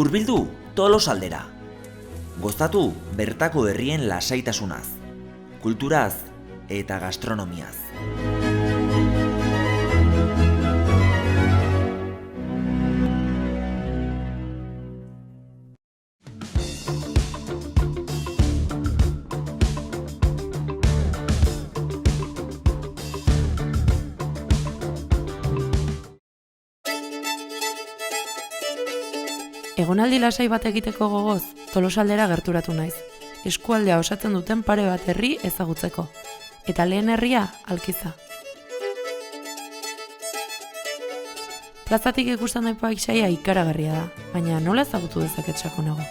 Hurbildu Tolosaldera. Gozatu bertako herrien lasaitasunaz, kulturaz eta gastronomiaz. Egonaldi lasai bat egiteko gogoz, Tolosaldera gerturatu naiz. Eskualdea osatzen duten pare bat herri ezagutzeko. Eta lehen herria, Alkiza. Plazatik ikusten dain paisaia ikaragarria da, baina nola ezagutu dezaket sakonago?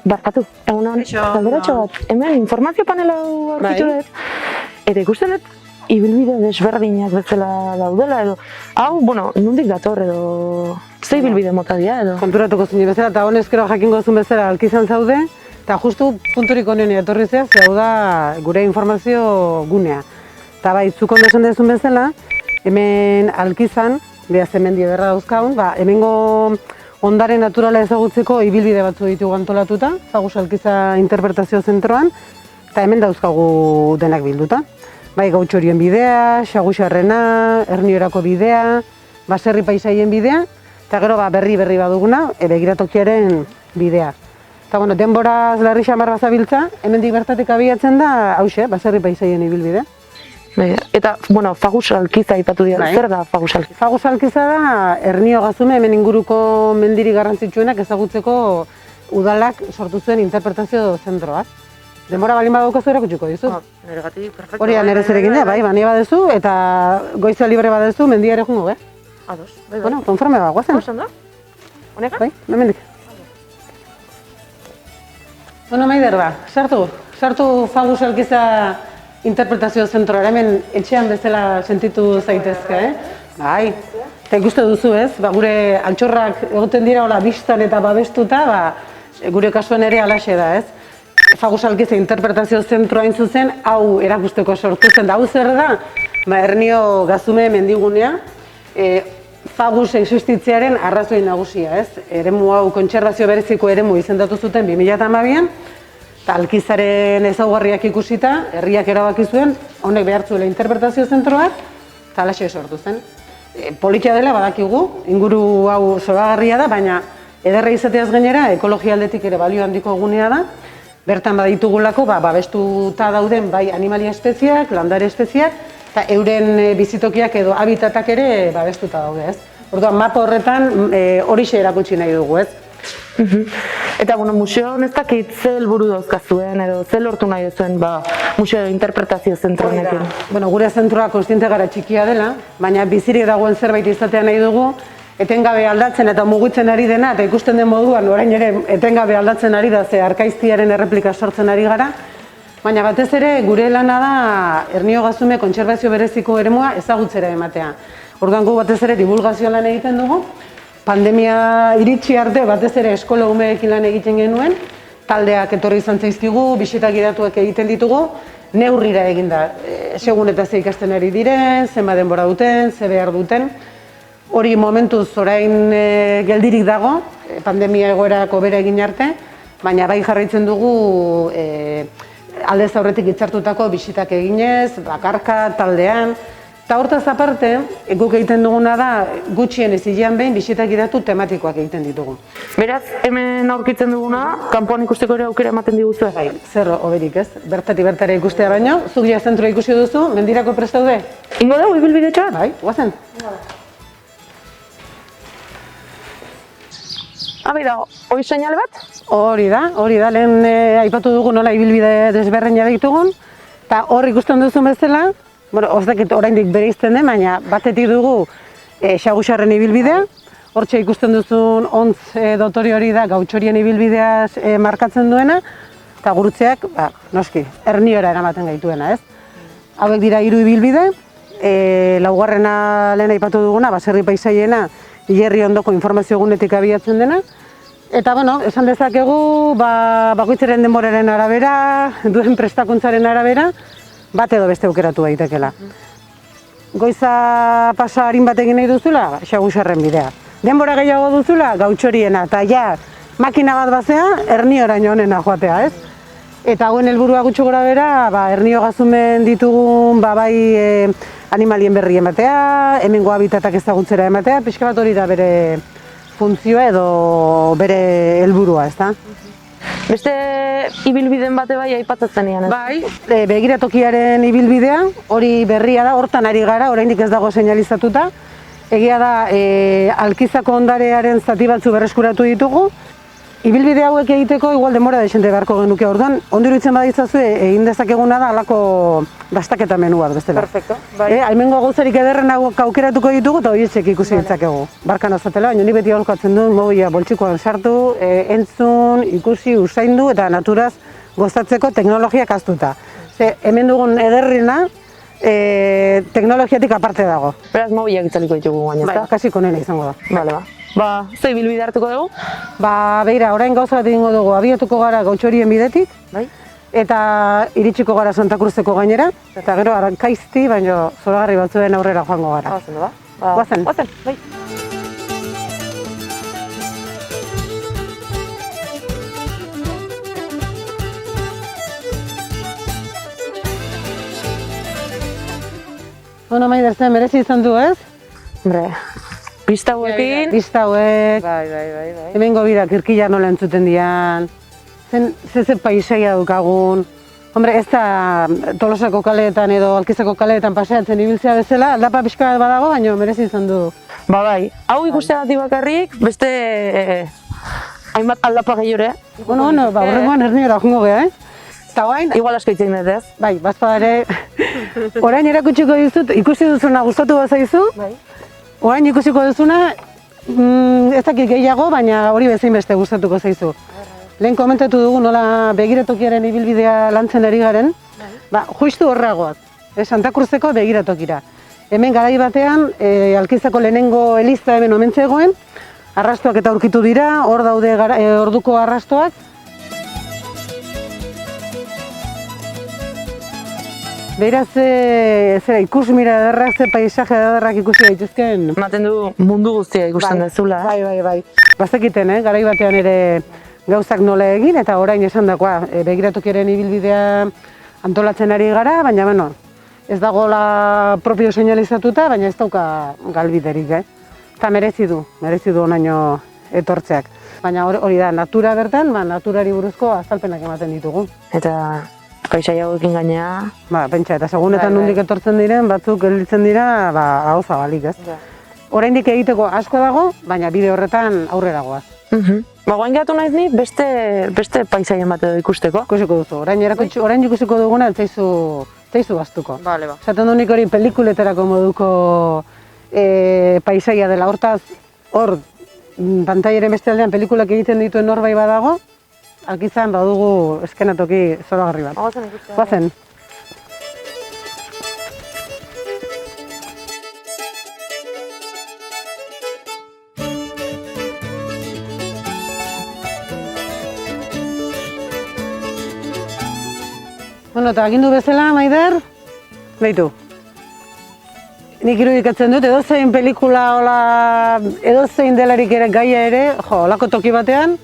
Barkatu, egunon, galderatxo bat, hemen informazio panela aurkitu dut, eta ikusten dut, ibilbide desberdinak bezala daudela edo, hau, nondik dator edo, ze ibilbide mota dira edo? Konturatuko zini bezala, eta honezkero jakingo zuen bezala Alkizan zaude, eta justu punturik honen etorri zea, zeu da gure informazio gunea. Eta bai, zuk ondo esan dezun bezala, hemen Alkizan, behaz hemen ederra dauzkaun, hemengo ondare naturala ezagutzeko ibilbide batzu ditugu antolatuta, Fagus Alkiza Interpretazio Zentroan, eta hemen dauzkagu denak bilduta. Bai, Gautxorien bidea, Xaguxarrena, Erniorako bidea, Baserri paisaien bidea, eta gero berri baduguna, begiratokiaren bidea. Eta denboraz larri xamar bazabiltza, hemendik bertatik abiatzen da, hauxe, Baserri paisaien ibilbide. Eta, Fagus Alkiza aipatu dira, zer da Fagus Alkiza? Fagus Alkiza da, Ernio Gazume, hemen inguruko mendiri garrantzitsuenak ezagutzeko udalak sortu zuen interpretazio zentroak. Denbora balin badaukazu erakutsiko dizu. Neregatik, perfecto. Hori nire zerekin da, bai, bani badezu, eta goizea libre badezu, mendia ere jungo, Ados, bai. Konforme guazen. Guazen da? Honeka? Bai, hemendik. Maider ba, sartu Fagus Alkiza Interpretazio Zentroa, hemen etxean bezala sentitu zaitezke, Bai, eta ikuste duzu gure altxorrak egoten dira hola bistan eta babestuta, gure kasuan ere alaxe da, Fagus Alkiza Interpretazio Zentroa hain zuzen, hau erakusteko sortu zen, da hau zer da, Ernio Gazume mendigunea, Fagus existitzearen arrazoi nagusia, eremu hau kontserbazio bereziko eremu izendatu zuten 2012an, eta Alkizaren ezaugarriak ikusita, herriak erabaki zuen, honek behar zuela interpretazio zentroak, eta alaxe sortu zen. Politia dela badakigu, inguru hau zoragarria da, baina ederra izateaz gainera, ekologia aldetik ere balio handiko egunea da, bertan baditugulako, babestuta dauden bai animalia espeziak, landare espeziak, eta euren bizitokiak edo habitatak ere babestuta daude, Orduan, mapa horretan horixe erakutsi nahi dugu, Eta, museo honeztak ze helburu dauzkazuen edo ze lortu nahi duzuen museo interpretazio zentro honekin? Gure zentroa kontziente gara txikia dela, baina bizirik dagoen zerbait izatea nahi dugu, etengabe aldatzen eta mugitzen ari dena, eta ikusten den moduan orain ere etengabe aldatzen ari da, ze arkaiztiaren erreplika sortzen ari gara, baina batez ere gure lana da Ernio Gazume kontserbazio bereziko eremua ezagutzera ematea. Orduan gu batez ere divulgazio lan egiten dugu, pandemia iritsi arte batez ere eskola umeekin lan egiten genuen, taldeak etorri izan zaizkigu, bisitak gidatuak egiten ditugu, neurrira eginda, segun eta ze ikasten ari diren, zenba denbora duten, ze behar duten. Hori momentuz orain geldirik dago, pandemia egoerako bera egin arte, baina bai jarraitzen dugu aldez aurretik hitzartutako bisitak eginez, bakarka, taldean. Eta hortaz aparte, guk egiten duguna da, gutxien ez hilean behin bisitak gidatu tematikoak egiten ditugu. Beraz, hemen aurkitzen duguna, kanpoan ikusteko ere aukera ematen diguzu? Bai, zer hoberik bertara ikustea baino, zuk ja zentroa ikusi duzu, mendirako prest daude? Ingo dugu, ibilbide txoa? Bai, guazen. Bida, hori seinale bat? Hori da, lehen aipatu dugu nola ibilbide desberreina ditugun, eta hor ikusten duzu bezala, ozakit oraindik bereizten den, baina batetik dugu Xaguxarren ibilbidea, hortxe ikusten duzun ontz dotori hori da Gautxorien ibilbideaz markatzen duena, eta gurutzeak, noski, Erniora eramaten gaituena, Hauek dira 3 ibilbide, laugarrena lehen aipatu duguna, Baserri paisaiena, Hilerri ondoko informazio egunetik abiatzen dena, Eta, esan dezakegu, bakoitzaren denboraren arabera, duen prestakuntzaren arabera, bat edo beste aukeratu daitekela. Goiza pasa harin bat egin nahi duzula, Xagusarren bidea. Denbora gehiago duzula, Gautxoriena, eta ja, makina bat bazea, Ernioraino honena joatea, ez? Eta hauen helburua gutxi gora bera, Ernio gazumen ditugun, bai animalien berri ematea, hemengo habitatak ezagutzera ematea, pixka bat hori da bere funtzioa edo bere helburua, ezta? Beste ibilbiden bate bai aipatzen nian, ez? Bai, begiratokiaren ibilbidea, hori berria da, hortan ari gara, oraindik ez dago seinalizatuta. Egia da, Alkizako ondarearen zati batzu berreskuratu ditugu. Ibilbide hauek egiteko igual denbora desente beharko genuke orduan, ondo iruditzen badizazue egin dezakeguna da halako dastaketa menu bat bestela. Perfecto, bai. Hemengo gauzarik ederren aukeratuko ditugu eta horiek ikusi ditzakegu. Barkan azatela, baina ni beti aholkatzen dut mobila boltsikoan sartu, entzun, ikusi, usaindu eta naturaz gozatzeko teknologiak haztuta. Ze hemen dugun ederrena teknologiatik aparte dago. Beraz mobilak itzaliko ditugu guain, ezta? Bai, kasi konena izango da. Bale, ze ibilbide hartuko dugu? Begira, orain gauza bat egingo dugu, abiatuko gara Gautxorien bidetik, Bai. eta iritsiko gara Santa Cruzeko gainera, eta gero Arrankaizti, baino zoragarri batzuen aurrera joango gara. Guazen, ba? Guazen. Bai. Bueno, Maider, zen merezi izan du, ez? Hombre, pista hauekin. Pista hauek, Bai. hemengo bira kirkila nola entzuten dian, ze paisaia dukagun. Hombre, ez da Tolosako kaleetan edo Alkizako kaleetan paseatzen ibiltzea bezala, aldapa pixka bat badago, baina merezi izan du. Bai, hau ikusteagatik bakarrik, beste hainbat aldapa gehiore. Bueno, horrengoan Erniora joango gea, Eta orain, Igual asko hitz egin dut, ez? bai, bazpadare, orain erakutsiko dizut, ikusi duzuna gustatu bazaizu, Bai. orain ikusiko duzuna, ez dakit gehiago, baina hori bezain beste gustatuko zaizu. Lehen komentatu dugu nola begiratokiaren ibilbidea lantzen ari garen, justu horragoak, Santa Cruzeko begiratokira. Hemen garai batean, Alkizako lehenengo eliza hemen omen zegoen, arrastoak eta aurkitu dira, hor daude orduko arrastoak. Beraz, zera ikusmira ederrak, ze paisaje ederrak ikusi daitezken. Ematen du mundu guztia ikusten dezula. Bai. Bazekiten, garai batean ere gauzak nola egin, eta orain esandakoa, begiratokiaren ibilbidea antolatzen ari gara, baina, bueno, ez dagoela propio seinalizatuta, baina ez dauka galbiderik, Eta merezi du onaino etortzeak. Baina hori da, natura bertan, naturari buruzko azalpenak ematen ditugu. Eta paisaia hauekin gainea. Pentsa, eta segunetan nondik etortzen diren, batzuk gelditzen dira, hau zabalik, ez? Oraindik egiteko asko dago, baina bide horretan aurrera goaz. Guain gehatu naiz ni beste paisaien bat edo ikusteko. Ikusiko duzu, orain ikusiko duguna ez zaizu baztuko. Bale, Zaten du nik hori pelikuletarako moduko paisaia dela, hortaz, hor, pantaiaren beste aldean pelikulak egiten dituen norbait badago, Alkizan badugu eskenatoki zoragarri bat. Goazen. Bueno, eta agindu bezala, Maider, behitu. Nik irudikatzen dut, edozein pelikula, edozein delarik ere gaia ere, olako toki batean,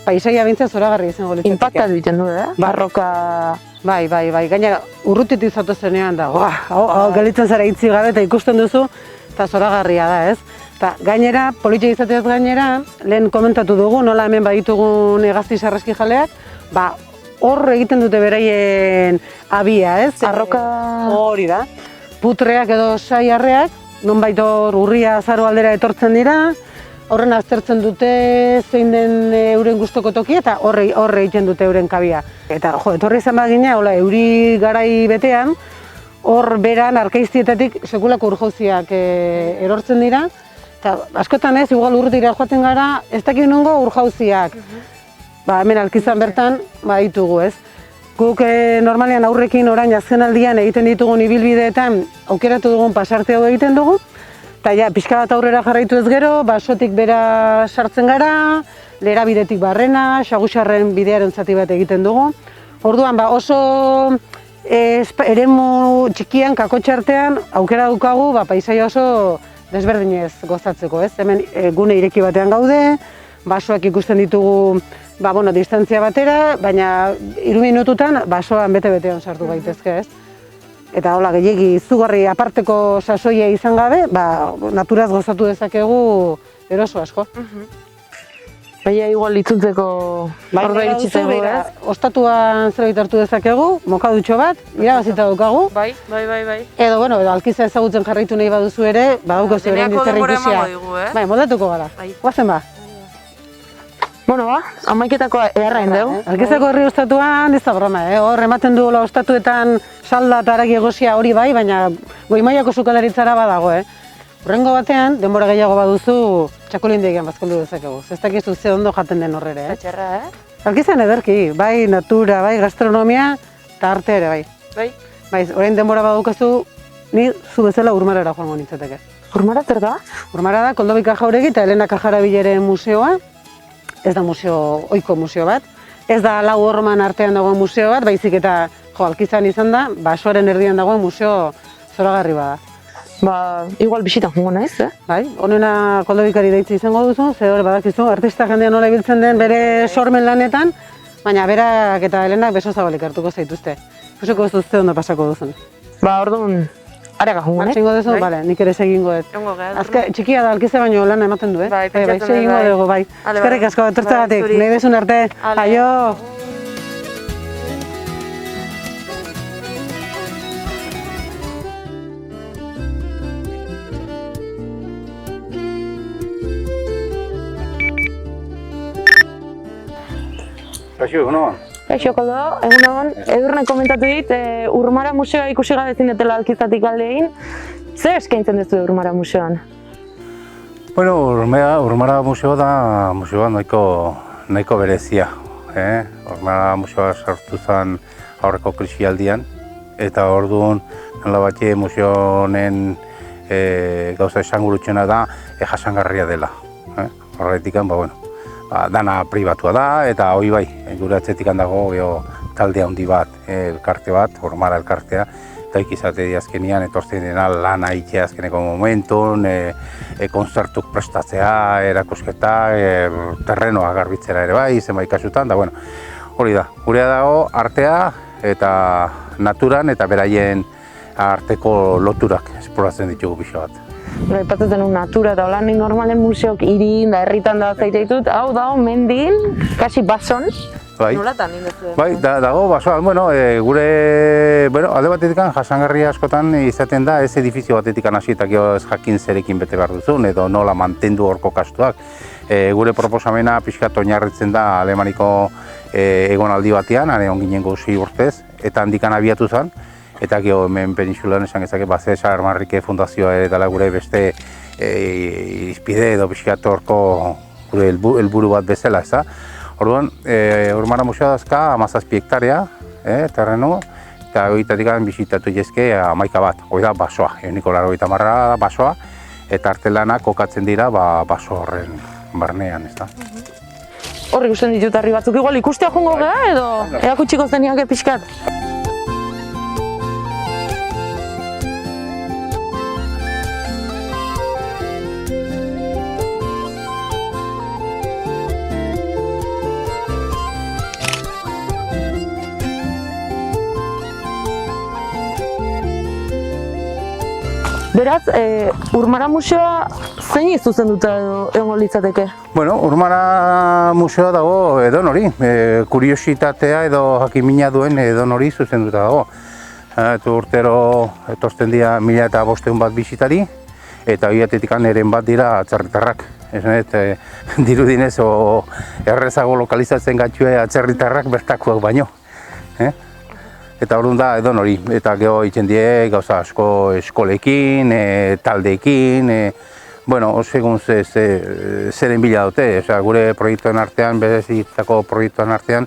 paisaia bintzen zoragarri izango litzateke. Impactatu egiten du, Barroka. Bai. Gainera, urrutitik zatu zenean da, galitzen zara hitzi gabe eta ikusten duzu, eta zoragarria da, ez? Eta gainera, politia izateaz gainera, lehen komentatu dugu, nola hemen baditugun hegazti sarraski jaleak, hor egiten dute beraien abia, ez? Arroka. Hori da. Putreak edo saiarreak, nonbait hor urria azaro aldera etortzen dira, horren aztertzen dute zein den euren gustoko tokia eta horre egiten dute euren kabia. Eta etorri izan bagina, euri garai betean, hor beran Arkaiztietatik sekulako urjauziak erortzen dira, eta askotan ez, igual urrutira joaten gara, ez dakit nongo urjauziak. Hemen Alkizan bertan, ditugu, ez? Guk normalean aurrekin orain azken aldian egiten ditugun ibilbideetan aukeratu dugun pasarte hau egiten dugu, eta pixka bat aurrera jarraitu ez gero, basotik bera sartzen gara, Lera bidetik barrena, Xagusarren bidearen zati bat egiten dugu. Orduan, oso eremu txikian, kakotxartean, aukera dukagu, paisaia oso desberdinez gozatzeko, ez? Hemen gune ireki batean gaude, basoak ikusten ditugu, distantzia batera, baina 3 minututan basoan bete-betean sartu gaitezke, ez? Eta hola, gehiegi izugarri aparteko sasoia izan gabe, naturaz gozatu dezakegu eroso asko. Baina igual itzultzeko orda iritsitego, ez? Ostatuan zerbait hartu dezakegu, mokadutxo bat, irabazita daukagu. Bai. Edo alkiza ezagutzen jarraitu nahi baduzu ere, badaukazu ere indizerri ikusia. Bai, moldatuko gara. Guazen ba. Bueno, amaiketako eharrain dugu. Alkizako herri ostatuan ez da broma, hor ematen duela ostatuetan salda eta haragi egosia hori bai, baina goi-mailako sukaldaritzara badago, Hurrengo batean, denbora gehiago baduzu, txakolindegian bazkaldu dezakegu. Ez dakizu ze ondo jaten den horrere, Txarra, Alkizan ederki, bai natura, bai gastronomia, eta arte ere, bai. Bai, orain denbora badukazu, ni zu bezala Urmarara joango nintzateke. Urmara zer da? Urmara da, Koldobika Jauregi eta Elena Kajarabileren museoa. Ez da ohiko museo bat. Ez da lau horman artean dagoen museo bat, baizik eta Alkizan izan da, basoaren erdian dagoen museo zoragarri bada. Igual bisitan jongo naiz, Bai, honena Koldobikari deitzi izango duzu, ze hor badakizu, artista jendea nola ibiltzen den bere sormen lanetan, baina berak eta Helenak beso zabalik hartuko zaituzte. Ikusiko ez duzte ondo pasako duzun. Orduan, arega jongo naiz. Martxingo duzu, bale, nik ere segingo dut. Azke, txikia da Alkize baino lana ematen du, Bai, segingo dugu, bai. Eskerrik asko, etortzagatik, nahi dezun arte. Aio! Kaixo, egunon. Kaixo, Koldo, egunon, Edurnek komentatu dit, Urmara museoa ikusi gabe ezin dutela Alkizatik aldein. Zer eskaintzen duzu Urmara museoan? Bueno, Urmara museoa da museoa nahiko berezia. Urmara museoa sartu zen aurreko krisialdian, eta orduan nolabait museo honen gauza esangurutxena da jasangarria dela. Horretik, dana pribatua da, eta hori bai, gure atzetik dago talde handi bat, elkarte bat, Urmara elkartea, eta ikizate azkenian etortzen dena lana itea azkeneko momentun, konzertuk prestatzea, erakusketa, terrenoa garbitzera ere bai, zenbait kasutan, da hori da, gurea dago artea eta naturan eta beraien arteko loturak esploratzen ditugu pixo bat. Aipatzen natura eta holan normalen museok hirin da herritan da zaite ditut, hau dago mendin, kasi bason. Nolatan indezu? Bai, dago basoan, gure, alde batetik jasangarria askotan izaten da, ez edifizio batetik hasietak ez jakin zerekin bete behar duzun, edo nola mantendu horko kastuak. Gure proposamena pixkat oinarritzen da Alemaniko egonaldi batean, on ginen 6 urtez, eta handikan abiatu zen, eta hemen penintsulan esan gezake Cesar Manrique fundazioa ere dela gure beste irizpide edo pixkat horko gure helburu bat bezala, ez da. Orduan, Urmara museoa dazka 17 hektarea, terreno, eta horietatik bisitatu jezke 11 bat, hori da basoa, euniko 80 da basoa, eta artelanak kokatzen dira baso horren barnean, ez da. Horri ikusten ditut harri batzuk, igual ikustea jongo gara edo erakutsiko zeniak pixkat? Beraz, Urmara museoa zein zuzenduta egongo litzateke? Urmara museoa dago edonori, kuriositatea edo jakimina duen edonori zuzenduta dago. Urtero etortzen dira 1500 bat bisitari, eta horietatik eren bat dira atzerritarrak. Dirudinez, errezago lokalizatzen gatxue atzerritarrak bertakoak baino. Eta orduan da edonori, eta geho egiten die gauza asko eskolekin, taldeekin, segun zeren bila dute, gure proiektuen artean, berezitako proiektuen artean,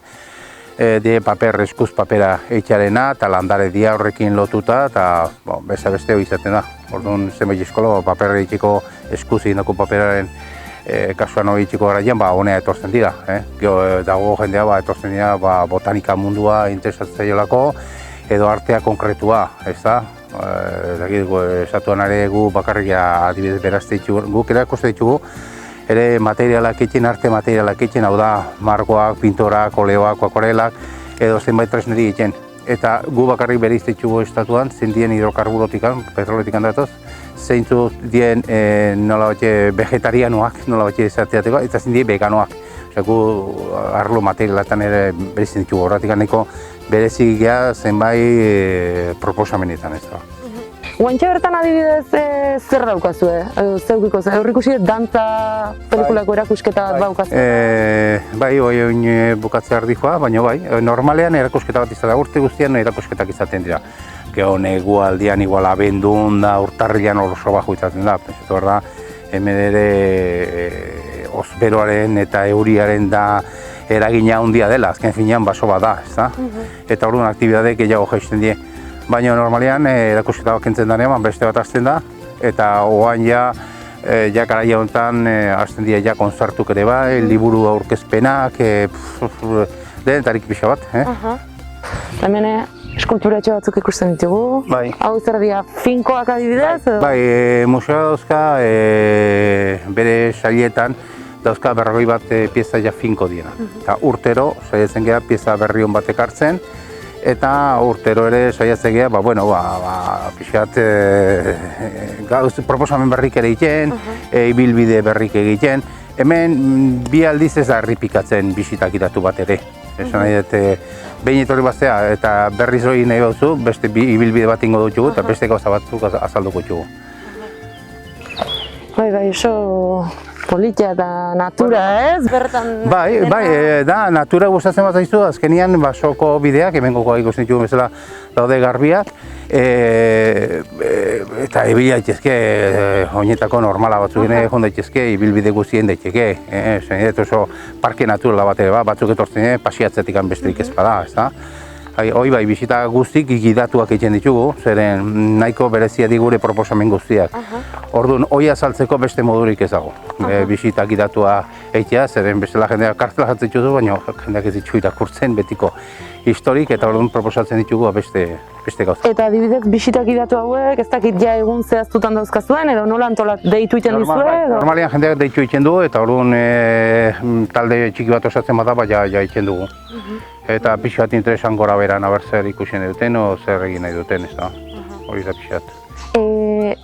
die paper, eskuz papera eitxarena, eta landare dia horrekin lotuta, eta beste hori izaten da. Orduan zenbait eskolo, paper eitxeko eskuz egindako paperaren kasuan hori txiko garaian, honea etortzen dira. Gero dago jendea etortzen dira botanika mundua interesatzaiolako edo artea konkretua, ez da? Esatuan ere gu bakarrik adibidez berazte ditugu, guk erakuste ditugu, ere materialak etxen, arte materialak etxen, hau da, margoak, pintorak, oleoak, akuarelak, edo zenbait tresneri etxen. Eta gu bakarrik bereiz ditugu estatuan, zein dien hidrokarburotikan, petroletik datoz, zeintzu dien nola batxe vegetarianoak, nola batxe izateateko, eta zein dien veganoak. Gu arlo materialatan ere bereiz ditugu, horretik nahiko berezik gea zenbait proposamenetan ez da. Guantxe bertan adibidez zer daukazue? Zeukiko, hor ikusi dantza pelikulako erakusketa bat baukazue? Bai, oin bukatzea ardikoa, baina bai, normalean erakusketa bat izatea, urte guztian erakusketak izaten dira. Gero negu aldian igual abendun da, urtarrilan oso baju izaten da, pentsatu da, hemen ere osberoaren eta euriaren da eragina handia dela, azken finean baso bat da, ez da? Eta orduan aktibitate gehiago jaisten die. Baina normalean erakusketa bat kentzen danean, beste bat hasten da, eta oan ja garaia honetan hasten dira ja kontzertuk ere bai, liburu aurkezpenak, denetarik pixa bat. Hemen eskulturatxo batzuk ikusten ditugu. Bai. Hau zer dira, finkoak adibidez? Bai, museoa dauzka bere sailetan dauzka 40 bat pieza ja finko diena. Eta urtero saiatzen geha pieza berri hon bat ekartzen, eta urtero ere saiatzen geha, pixkat proposamen berrik ere egiten, ibilbide berrik egiten. Hemen bi aldiz ez da errepikatzen bisitak idatu bat ere. Esan nahi dut, behin etorri baztea eta berriz hori nahi bauzu, beste ibilbide bat ingo dutxugu eta beste gauza batzuk azalduko dutxugu. Bai, oso politia eta natura, ez? Bertan... Bai, da, natura gustatzen bat zaizu, azkenian basoko bideak, hemen gogoa ikusten ditugu bezala daude garbiak, eta ibili daitezke, oinetako normala batzuk joan daitezke, ibilbide guztien daiteke, oso parke naturala bat ere, batzuk etortzen pasiatzetik besterik ez bada, ez da? Hoi bai, bisita guztik gidatuak egiten ditugu, zeren nahiko berezia digure proposamen guztiak. Orduan, hoi azaltzeko beste modurik ez dago. Bisita gidatua egitea, zeren bestela jendeak kartela jatzen ditugu, baina jendeak ez ditu irakurtzen betiko historik, eta orduan proposatzen ditugu beste gauza. Eta adibidez, bisita gidatu hauek, ez dakit ja egun zehaztutan dauzkazuen, edo nola antolat deitu egiten dizue? Normalean jendeak deitu egiten du, eta orduan talde txiki bat osatzen bada, ja egiten dugu. Eta pixat interesan gora beran, aber zer ikusten duten, o zer egin nahi duten, ez da, hori da pixat.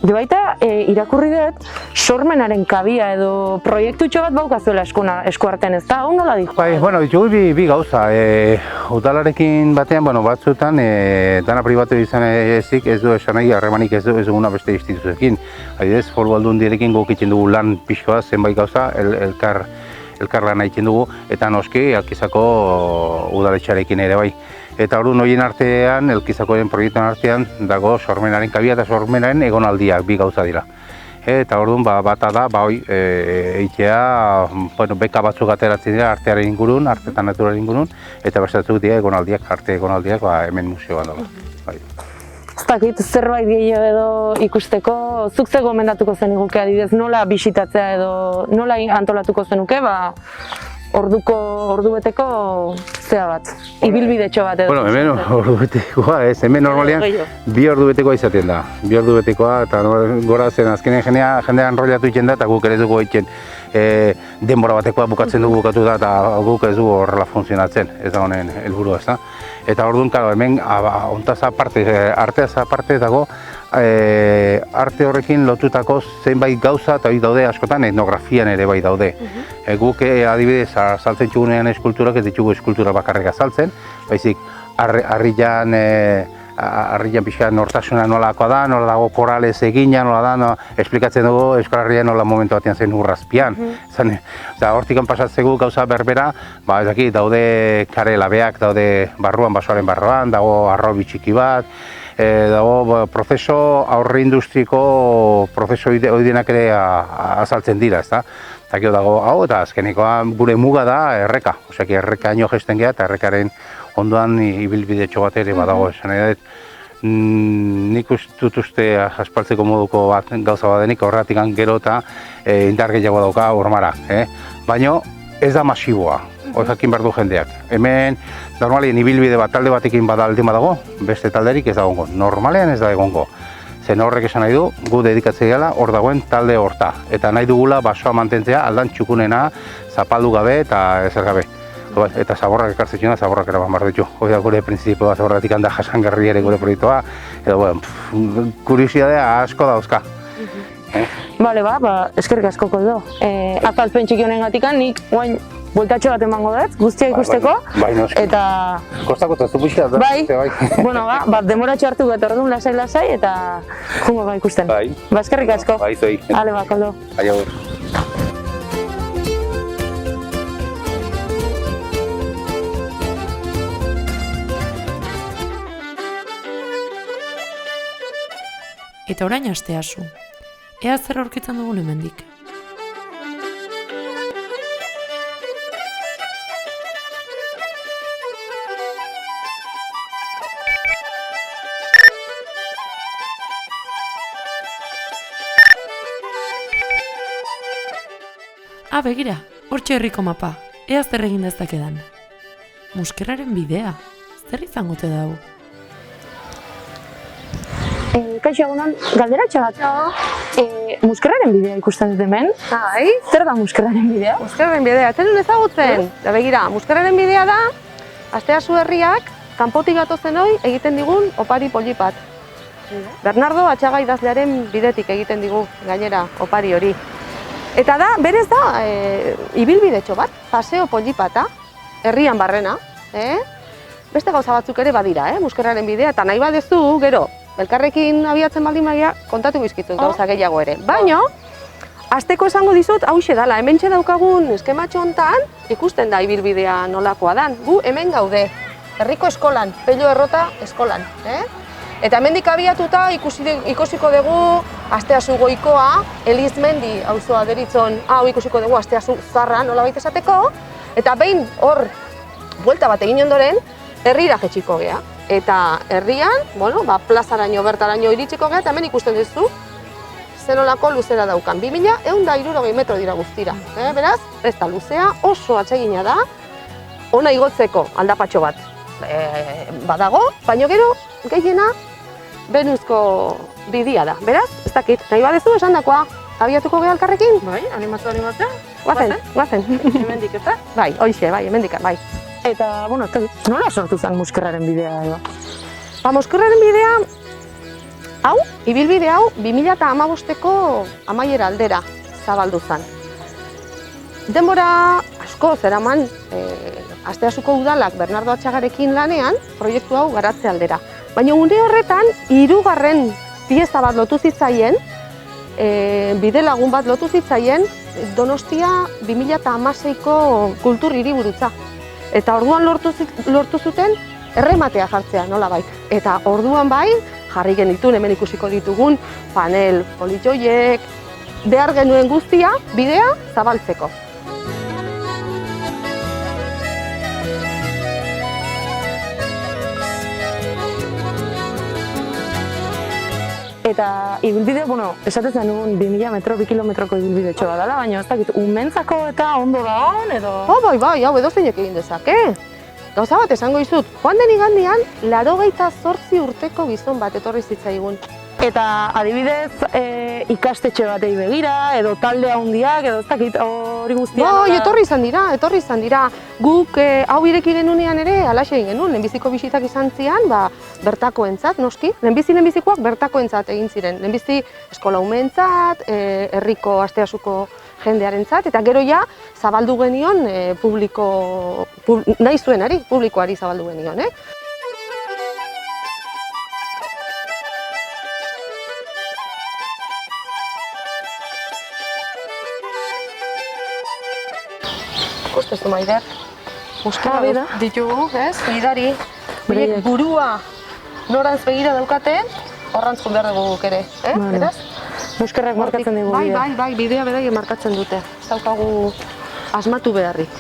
Jo baita, irakurri dut, sormenaren kabia edo proiektutxo bat baukazuela eskuartean, ez da? Hau nola dijo? Bai, ditugu bi gauza. Udalarekin batean, batzuetan, dana pribatu izan ezik ez du esan nahi, harremanik ez duguna beste instituzioekin. Adibidez, Foru Aldundiarekin guk egiten dugu lan pixkoa, zenbait gauza, elkar lan egiten dugu, eta noski, Elkizako udaletxarekin ere bai. Eta orduan horien artean, Elkizakoen proiektuen artean, dago sormenaren kabia eta sormenaren egonaldiak bi gauza dira. Eta orduan bata da, eitea, beka batzuk ateratzen dira artearen ingurun, arte eta naturaren ingurun, eta bestatzuk dira egonaldiak, arte egonaldiak hemen museoan dago. Ez dakit, zerbait gehiago edo ikusteko, zuk ze gomendatuko zeniguke adibidez, nola bisitatzea edo nola antolatuko zenuke, ordubeteko zea bat, ibilbidetxo bat edo. Hemen ordubetekoa ez, hemen normalean bi ordubetekoa izaten da. Bi ordubetekoa eta gora zen azkenean jendea enrollatu egiten da eta guk ere dugu egiten denbora batekoa bukatzen dugu bukatu da eta guk ez dugu horrela funtzionatzen, ez da honen helburua ez da. Eta orduan, hemen ontaz aparte, arteaz aparte dago, arte horrekin lotutako zenbait gauza eta hori daude askotan etnografian ere bai daude. Guk adibidez azaltzen txugunean eskulturak, ez ditugu eskultura bakarrik azaltzen, baizik harrian pixka nortasuna nolakoa da, nola dago koralez egina, nola da, esplikatzen dugu Euskal Herrian nola momentu batean zen urrazpian. Hortikan pasatzeko gauza berbera, daude kare labeak, daude barruan, basoaren barruan, dago arrobi txiki bat, dago prozeso aurre industriko prozeso oidenak ere azaltzen dira, ezta? Eta gero dago hau, eta azkenikoa gure muga da erreka, erreka haino gesten geha, eta errekaren ondoan ibilbidetxo bat ere badago esan edo. nik dut uste aspaltzeko moduko bat gauza badenik, horretik gero eta indar gehiago dauka Urmara. Baina ez da masiboa, hori jakin behar du jendeak. Hemen, normalien ibilbide bat talde batekin bada aldin badago, beste talderik ez da egongo. Normalean ez da egongo. Zen horrek esan nahi du, gu dedikatzea gala hor dagoen talde horta. Eta nahi dugula basoa mantentzea aldan txukunena, zapaldu gabe eta ezer gabe. Eta zaborrak ekartzen da, zaborrak eraban behar ditu. Hori da gure printzipioa, zaborratik handa jasangarri ere gure proiektua. Edo, kuriosidadea asko dauzka. Bale, eskerrik askoko edo. Azalpen txiki honen gatikan, nik guain bueltatxo bat emango dut, guztia ikusteko. Bai, noski. Eta... Kostako taztu pixka da. Bai, bueno, demoratxo hartu bat orduan lasai, eta jungo ikusten. Bai. Eskerrik asko. Bai, zoi. Ale, koldo. Bai, agur. Eta orain astea zu. Ea zer aurkitzen dugun hemendik. Begira, hortxe herriko mapa. Ea zer egin dezakedan. Muskerraren bidea. Zer izango te dau? Kaixo egunon, galderatxo bat. Muskerraren bidea ikusten dut hemen. Bai. Zer da muskerraren bidea? Muskerraren bidea, zenun ezagutzen? Da begira, muskerraren bidea da, Asteasu herriak, kanpotik gatozen hoi egiten digun opari polipat. Bernardo Atxaga idazlearen bidetik egiten digu, gainera, opari hori. Eta da, berez da, ibilbidetxo bat, paseo polipata, herrian barrena. Beste gauza batzuk ere badira, muskerraren bidea, eta nahi badezu, gero, elkarrekin abiatzen baldin maia, kontatu bizkitzun gauza gehiago ere. Baina, hasteko esango dizut, hauxe dala, hementxe daukagun eskematxo hontan, ikusten da ibilbidea nolakoa dan. Gu hemen gaude, herriko eskolan, Pello Errota eskolan. Eta hemendik abiatuta ikusiko dugu Asteasu goikoa, Elizmendi auzoa deritzon, hau ikusiko dugu Asteasu zarra nolabait esateko, eta behin hor buelta bat egin ondoren, herrira jetxiko gea. Eta herrian, plazaraino bertaraino iritsiko gea, eta hemen ikusten duzu, zenolako luzera daukan. 2160 metro dira guztira. Beraz, ez da luzea, oso atsegina da, ona igotzeko aldapatxo bat badago, baina gero gehiena Benuzko bidia da. Beraz, ez dakit, nahi badezu esan dakoa, abiatuko geha elkarrekin? Bai, animatzea. Guazen. Hemendik eta? Bai, hoixe, bai, hemendik, bai. Eta, nola sortu zen muskerraren bidea edo? Muskerraren bidea, hau, ibilbide hau, 2015ko amaiera aldera zabaldu zen. Denbora asko zeraman Asteasuko udalak Bernardo Atxagarekin lanean proiektu hau garatze aldera. Baina une horretan, 3. pieza bat lotu zitzaien, bidelagun bat lotu zitzaien, Donostia 2016ko kultur hiriburutza. Eta orduan lortu zuten errematea jartzea, nolabait. Eta orduan bai, jarri genitun, hemen ikusiko ditugun, panel politxoiek, behar genuen guztia, bidea zabaltzeko. Eta ibilbide, esatezen dugun 2000 metro, 2 kilometroko ibilbide txoa dela, baina ez dakit, umentzako eta ondo da hon, edo... Bai, hau edozeinek egin dezake. Gauza bat esango izut, joan den igandean, 88 urteko gizon bat etorri zitzaigun. Eta adibidez, ikastetxe batei begira, edo talde handiak, edo ez dakit, hori guztia... Bai, etorri izan dira. Guk hau ireki genunean ere, alaxe egin genuen, lehenbiziko bisitak izan zian, bertakoentzat, noski. Lehenbizikoak bertakoentzat egin ziren. Lehenbizi eskola umeentzat, herriko Asteasuko jendearentzat, eta gero ja, zabaldu genion nahi zuenari, publikoari zabaldu genion, Ikustezu Maider, muskerra ditugu, gidari, horiek burua norantz begira daukaten, horrantz joan behar dugu ere, beraz? Muskerrak markatzen dugu bidea. Bai, bidea beraien markatzen dute, ez daukagu asmatu beharrik.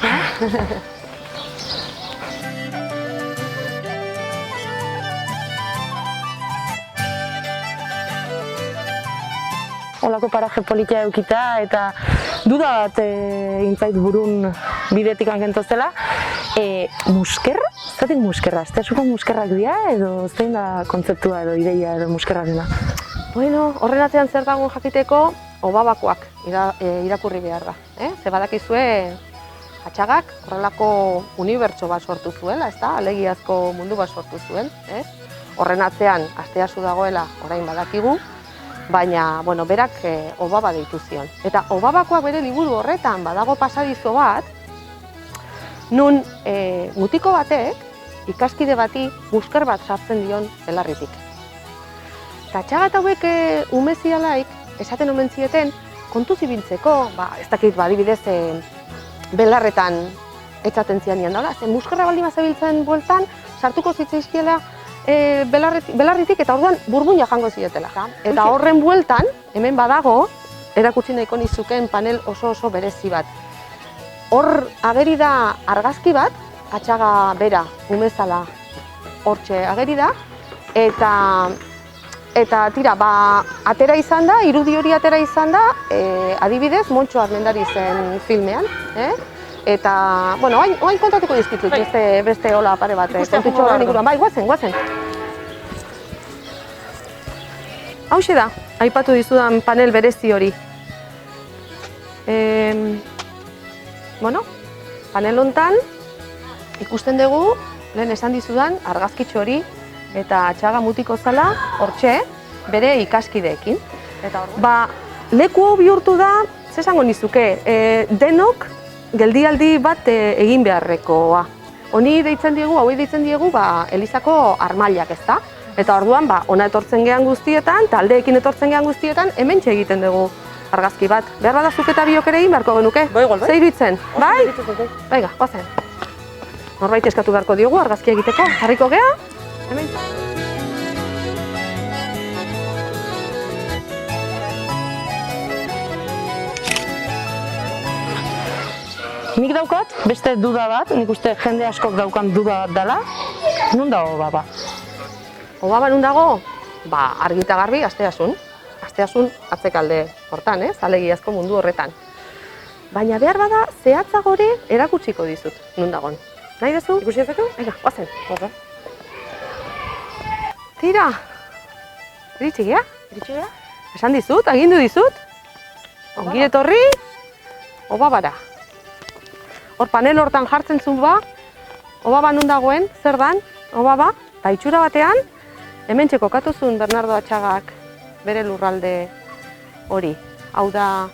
olako paraje politia eukita, eta duda bat intzait burun bidetik gentozela. Muskerra? Zatik muskerra? Asteasuko muskerrak dira, edo zein da kontzeptua edo ideia edo muskerrarena? Bueno, horren atzean zer dagoen jakiteko, obabakoak irakurri behar da. Ze badakizue, Atxagak horrelako unibertso bat sortu zuela, alegiazko mundu bat sortu zuen. Horren atzean Asteasu dagoela orain badakigu, baina berak obaba deitu zion. Eta obabakoak bere liburu horretan badago pasadizo bat, nun mutiko batek ikaskide bati musker bat sartzen dion belarritik. Eta Atxagat hauek umezialaik esaten omen zieten kontuz ibiltzeko, ez dakit adibidez belarretan etxaten zianian daula, ze muskerra baldin bazabiltzen bueltan, sartuko zitzaizkiela belarritik eta orduan burbuina jango zietela. Eta horren bueltan, hemen badago, erakutsi nahiko nizuken panel oso berezi bat. Hor ageri da argazki bat, Atxaga bera umezala hortxe ageri da, eta tira, atera izan da, irudi hori atera izan da, adibidez, Montxo Armendari zen filmean. Eta, oain kontatuko dizkizut, beste hola pare bat, kontutxo horren inguruan. Bai, guazen. Hauxe da, aipatu dizudan panel berezi hori. Panel hontan ikusten dugu, lehen esan dizudan, argazkitxo hori, eta Atxaga mutiko zala, hortxe, bere ikaskideekin. Leku hau bihurtu da, zesango nizuke, denok geldialdi bat egin beharrekoa. Honi deitzen diegu, hauei deitzen diegu, Elizako armailak, ezta? Eta orduan, ona etortzen gehan guztietan, taldeekin etortzen gehan guztietan, hementxe egiten dugu argazki bat. Behar badazuk eta biok ere egin beharko genuke? Bai, igual, bai. Zer iruditzen? Bai? Baiga, guazen. Norbait eskatu beharko diogu argazki egiteko. Jarriko geha? Hemen. Nik daukat, beste duda bat, nik uste jende askok daukan duda bat dela. Nun dago Obaba? Obaba nun dago? Argi eta garbi, Asteasun. Asteasun atzekalde hortan, alegiazko mundu horretan. Baina behar bada, zehatzagore erakutsiko dizut, nun dagon. Nahi dezu? Ikusi ezeko? Ega, guazen. Tira! Iritsi gea? Esan dizut, agindu dizut. Ongi etorri, Obabara. Hor panel hortan jartzen zuen Obaba nun dagoen, zer dan, Obaba, eta itxura batean, hemen kokatu zuen Bernardo Atxagak bere lurralde hori. Hau da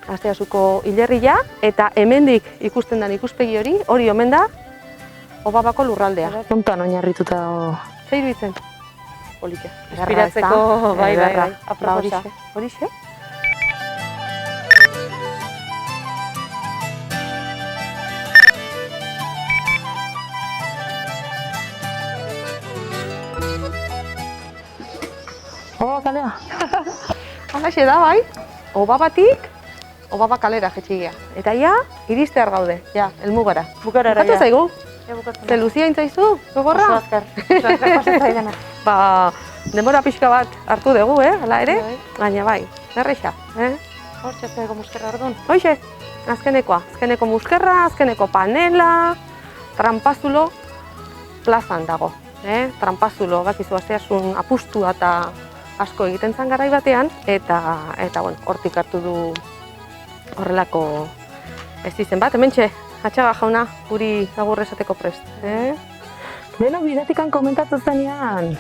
Asteasuko hilerria, eta hemendik ikusten den ikuspegi hori omen da Obabako lurraldea. Nontan oinarrituta Zer iruditzen? Polite. Inspiratzeko, bai, aproposa. Horixe? Obaba kalea? Halaxe da, bai. Obabatik, Obaba kalera jetxigea. Eta ja, iristear gaude, ja, helmugara. Bukarara, ja. Bukatu zaigu? Ze luzia intzaizu, gogorra? Oso azkar, pasatzai dena. Denbora pixka bat hartu dugu, hala ere? Baina bai, erreixa, Hortxe azkeneko muskerra orduan. Hoxe, azkeneko muskerra, azkeneko panela, Tranpazulo plazan dago. Tranpazulo, bakizu Asteasun apustua eta asko egiten zan garai batean, eta hortik hartu du horrelako ez izen bat. Hementxe, Atxaga jauna, guri agur esateko prest. Denok bidetikan komentatu zenean,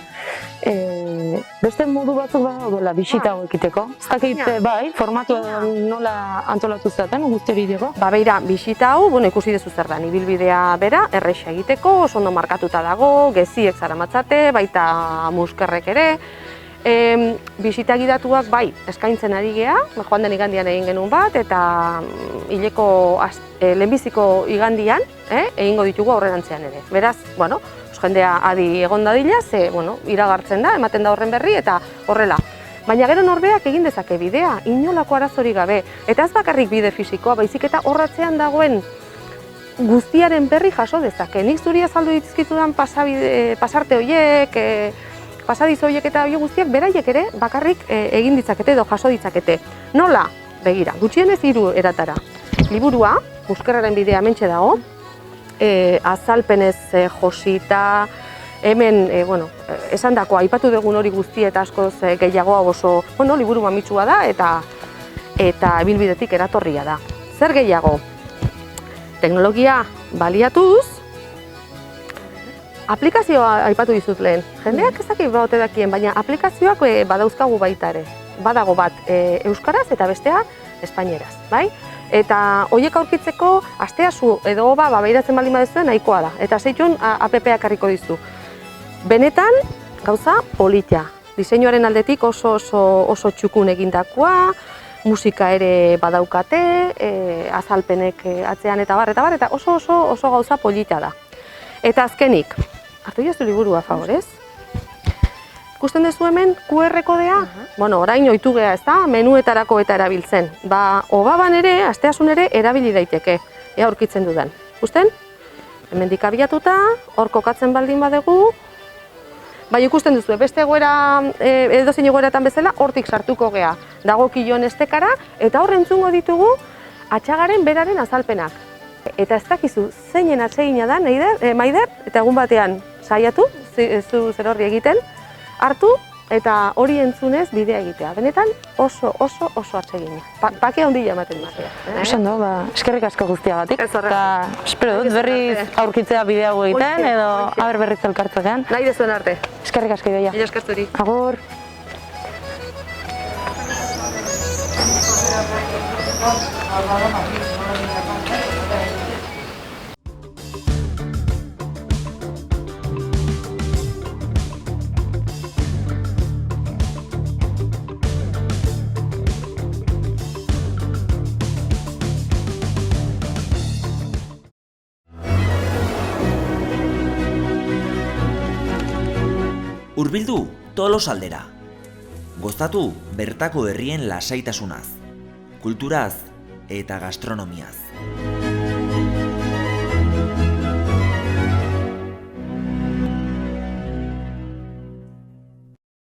beste modu batzuk badaudela bisita hau ekiteko. Ez dakit, bai, formatu nola antolatu zaten, guzti egiteko? Beira, bisita hau, ikusi dezu zer da, ibilbidea bera, erreixa egiteko, oso ondo markatuta dago, geziek zaramatzate, baita muskerrek ere. Bisita gidatuak bai, eskaintzen ari geha, joan den igandian egin genuen bat, eta hileko lehenbiziko igandian egingo ditugu aurrerantzean ere. Beraz, jendea adi egon dadila, ze iragartzen da, ematen da horren berri, eta horrela. Baina gero norbeak egin dezake bidea, inolako arazorik gabe, eta ez bakarrik bide fisikoa, baizik eta horratzean dagoen guztiaren berri jaso dezake. Nik zuri azaldu dizkizudan pasarte horiek, pasadizo horiek eta horiek guztiak beraiek ere bakarrik egin ditzakete edo jaso ditzakete. Nola? Begira, gutxienez 3 eratara. Liburua, Euskararen bidea hementxe dago, azalpenez josita, hemen, esandako aipatu dugun hori guzti eta askoz gehiago oso, liburu mamitsua da eta ibilbidetik eratorria da. Zer gehiago? Teknologia baliatuz, aplikazioa aipatu dizut lehen. Jendeak ez dakit baute dakien, baina aplikazioak badauzkagu baita ere. Badago bat euskaraz eta bestea espainieraz, bai? Eta horiek aurkitzeko asteazu edo behiratzen baldin baduzue nahikoa da. Eta seitun app-ak harriko dizu. Benetan, gauza polita. Diseinuaren aldetik oso txukun egindakoa, musika ere badaukate, azalpenek atzean eta bar, eta oso gauza polita da. Eta azkenik, hartu jazu liburua favorez. Ikusten duzu hemen QR kodea? Orain ohitu gea, ez da, menuetarako eta erabiltzen. Obaban ere, asteasun ere, erabili daiteke, ea aurkitzen dudan. Ikusten? Hemendik abiatuta, hor kokatzen baldin badegu, bai ikusten duzu, beste egoera, edozein egoeratan bezala, hortik sartuko gea. Dagokilion estekara, eta hor entzungo ditugu atxagaren beraren azalpenak. Eta ez dakizu, zeinen atsegina da, Maider, eta egun batean saiatu, ez du zer horri egiten, hartu eta hori entzunez bidea egitea. Benetan oso atsegina. Pake handia ematen duzea. Oso eskerrik asko guztiagatik. Eta espero dut berriz aurkitzea bidea hau egiten edo aber berriz elkartzean. Nahi dezuen arte. Eskerrik asko Idoia. Mila esker zuri. Agur. Hurbildu Tolosaldera. Gozatu bertako herrien lasaitasunaz, kulturaz eta gastronomiaz.